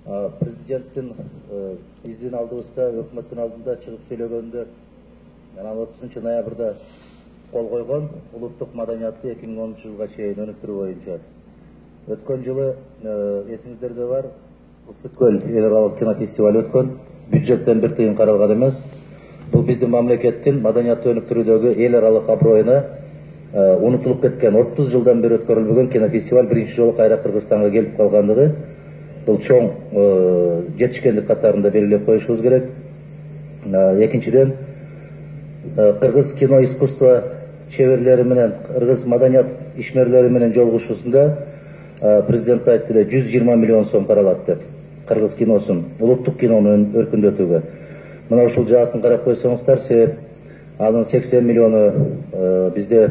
Президенттин биздин алдыбызда, өкмөттүн алдында чыгып сүйлөгөндө 30 ноябрда кол койгон улуттук маданиятты 2010 жылга чейин өнүктүрүү боюнча. Өткөн жылы эсиңиздерде бар, Ысык көл эл аралык кинофестиваль өткөн, бюджеттен бир тыйын каралган эмес. Бул биздин мамлекеттин маданиятты өнүктүрүүдөгү эл аралык аброюна унутулуп кеткен 30 жылдан бери өткөрүлбөгөн кинофестиваль биринчи жолу кайра Кыргызстанга келип калгандыгы бул чоң жетишкендик катарында белгилеп коюшубуз керек. Экинчиден, кыргыз кино искусство чеберлери менен, кыргыз маданият ишмерлери менен жолугушуусунда президент айтты эле 120 миллион сом каралат деп. Кыргыз киносун, улуттук кинону өркүндөтүүгө. Мына ушул жаатын карап койсоңуздар, себеп анын 80 миллиону бизде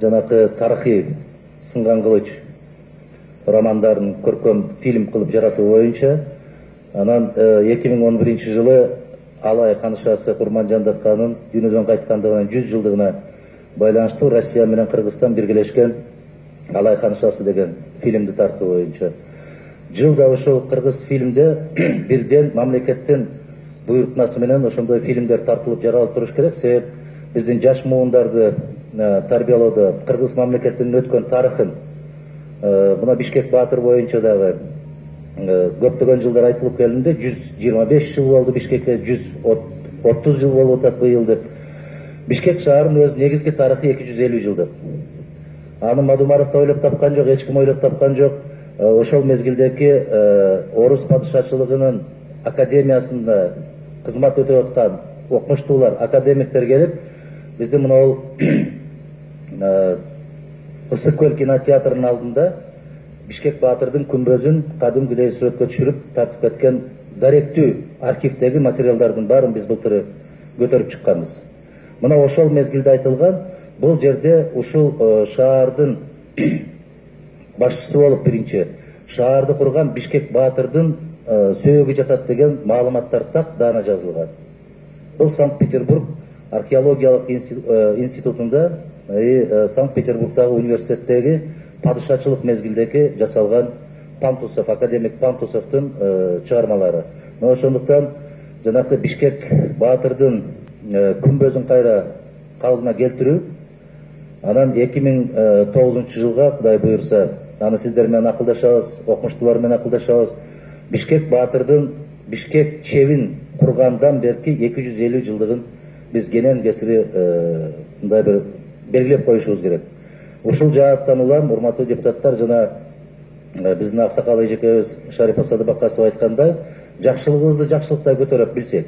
жанакы тарыхый Сынган кылыч романдарын көркөм фильм кылып жаратуу боюнча. Анан 2011 жылы Алай ханышасы Курманжан Датканын дүйнөдөн кайткандыгынын 100 жылдыгына байланыштуу Россия менен Кыргызстан биргелешкен Алай ханышасы деген фильмди тартуу боюнча. Жылда ошол кыргыз фильмде бирден мамлекеттин буйрутмасы менен ошондой фильмдер тартылып жаралып туруш керек. Себеп биздин жаш муундарды тарбиялоодо кыргыз мамлекетинин өткөн тарыхын, мына Бишкек Баатыр боюнча дагы көптөгөн жылдар айтылып келинди. 125 жыл болду Бишкекке, 130 жыл болуп атат быйыл деп. Бишкек шаарынын өз негизги тарыхы 250 жыл деп. Аны Мадумаров да ойлоп тапкан жок, эч ким ойлоп тапкан жок. Ошол мезгилдеги орус падышачылыгынын академиясында кызмат өтөп аткан окумуштуулар, академиктер келип, биздин мына Ысык көл кинотеатрынын алдында Бишкек Баатырдын күмбөзүн кадимкидей сүрөткө түшүрүп тартып кеткен даректүү архивдеги материалдардын баарын биз былтыр көтөрүп чыкканбыз. Мына ошол мезгилде айтылган, бул жерде ушул шаардын башчысы болуп биринчи шаарды курган Бишкек Баатырдын сөөгү жатат деген маалыматтар так даана жазылган. Бул Санкт-Петербург археологиялык институтунда, Санкт-Петербургдагы университеттеги падышачылык мезгилдеги жасалган Пантусов, академик Пантусовдун чыгармалары. Мына ошондуктан жанакы Бишкек Баатырдын күмбөзүн кайра калыбына келтирүү, анан 2009 жылга Кудай буйрса, аны сиздер менен акылдашабыз, окумуштуулар менен акылдашабыз. Бишкек Баатырдын Бишкек чебин кургандан берки 250 жылдыгын биз кенен кесири мындай бир белгилеп коюшубуз керек. Ушул жааттан улам, урматтуу депутаттар, жана биздин аксакал эжекебиз Шарипа Садыбакасова айткандай, жакшылыгыбызды жакшылыктай көтөрөп билсек,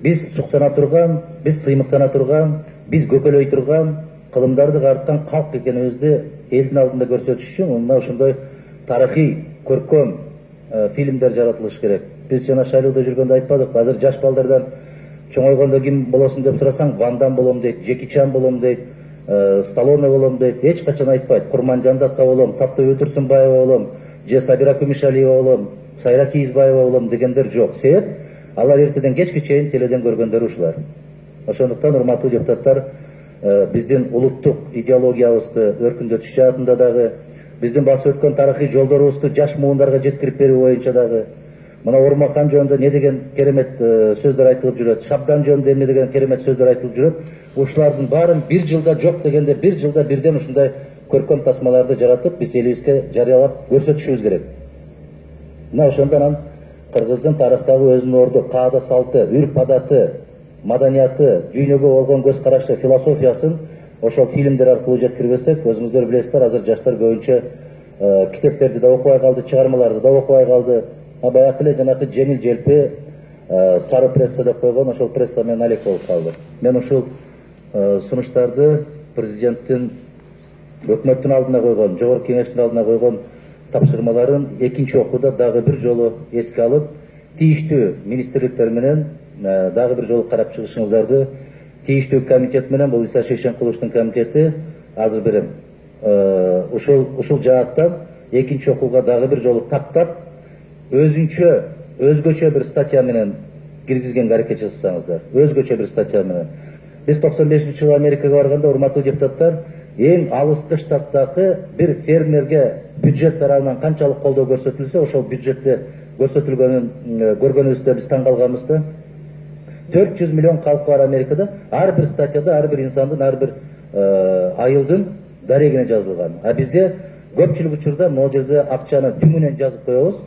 биз суктана турган, биз сыймыктана турган, биз көкөлөй турган, кылымдарды карыткан калк экенибизди элдин алдында көрсөтүш үчүн мына ошондой тарыхый, көркөм фильмдер жаратылыш керек. Биз жана шайлоодо жүргөндө айтпадык, азыр жаш балдардан чоңойгондо ким болосуң деп сурасаң, Ван Дам болом дейт, Джеки Чан болом дейт, Сталлоне болом дейт, эч качан айтпайт. Курманжан Датка болом, Таптөбө Турсунбаева болом, же Сабира Күмүшалиева болом, Сайра Кийизбаева болом дегендер жок. Себеп алар эртеден кечке чейин теледен көргөндөр ушулар. Ошондуктан, урматтуу депутаттар, биздин улуттук идеологиябызды өркүндөтүш жаатында дагы, биздин басып өткөн тарыхый жолдорубузду жаш муундарга жеткирип берүү боюнча дагы, мына Урмахан жөнүндө не деген керемет сөздөр айтылып жүрөт, Шабдан жөнүндө эмне деген керемет сөздөр айтылып жүрөт. Ушулардын баарын бир жылда жок дегенде, бир жылда бирден ушундай көркөм тасмаларды жаратып, биз элибизге жарыялап көрсөтүшүбүз керек. Мына ошондон кыргыздын тарыхтагы өзүнүн орду, каада салты, үрп адаты, маданияты, дүйнөгө болгон көз карашы, философиясын ошол фильмдер аркылуу жеткирбесек, өзүңүздөр билесиздер, азыр жаштар көбүнчө китептерди да окубай калды, чыгармаларды да окубай калды. Баягы эле жанакы жеңил желпи сары пресса деп койгон, ошол пресса менен алек болуп калды. Мен ушул сунуштарды президенттин өкмөттүн алдына койгон, жогорку кеңештин алдына койгон тапшырмаларын экинчи окууда дагы бир жолу эске алып, тийиштүү министрликтер менен дагы бир жолу карап чыгышыңыздарды тийиштүү комитет менен, бул Иса Шейшенкуловдун комитети азыр берем. Ушул жааттан экинчи окууга дагы бир жолу тактап, өзгөчө бир статья менен киргизгенге аракет жасасаңыздар, өзгөчө бир статья менен. Biz 95 жылы Америкага барганда, урматтуу депутаттар, эң алыскы штаттагы бир фермерге бюджет тарабынан канчалык колдоо көрсөтүлсө, ошол бюджетте көрсөтүлгөнүн көргөнүбүздө биз таң калганбыз да. 400 миллион халкы бар Америкада, ар бир статьяда ар бир инсандын, ар бир айылдын дарегине жазылган. А бизде көпчүлүк учурда могу жерде акчаны түңүнөн жазып коебуз.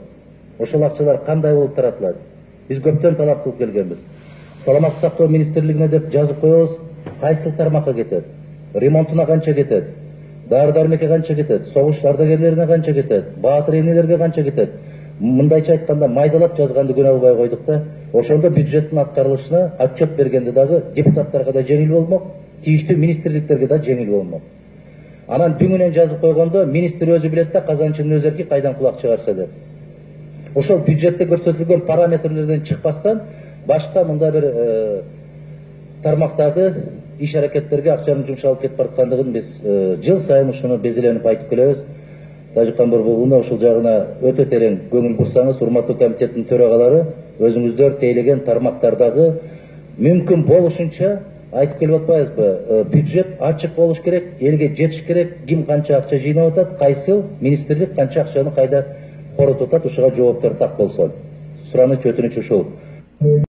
Ошол акчалар кандай болуп таратылат? Биз көптөн талап кылып келгенбиз. Саламаттык сактоо министрлигине деп жазып коебуз, кайсыл тармакка кетет? Ремонтуна канча кетет? Дары-дармекке канча кетет? Согуш ардагерлерине канча кетет? Баатыр энелерге канча кетет? Мындайча айтканда майдалап жазганды күнөө албай койдук да. Ошондо бюджеттин аткарылышына отчет бергенде дагы депутаттарга да жеңил болмок, тийиштүү министрликтерге да жеңил болмок. Анан түңүнөн жазып койгондо министр өзү билет да казанчынын өз эрки кайдан кулак чыгарса деп. Ошол бюджетте көрсөтүлгөн параметрлерден чыкпастан башка мындай бир тармактарды иш аракеттерге акчанын жумшалып кетип бараткандыгын биз жыл сайын ушуну безиленип айтып келебиз. Тажиккан Борбогуловна ошол жагына өтө терең көңүл бурсаңыз, урматтуу комитеттин төрагалары өзүңүздөр тейлеген тармактардагы мүмкүн болушунча айтып келип атпайбызбы? Бюджет ачык болуш керек, элге жетиш керек, ким канча акча жыйнап атат, кайсыл министрлик канча акчаны кайда коротуп атат, ушуга жооптор так болсун. Сураныч, өтүнүч ушул.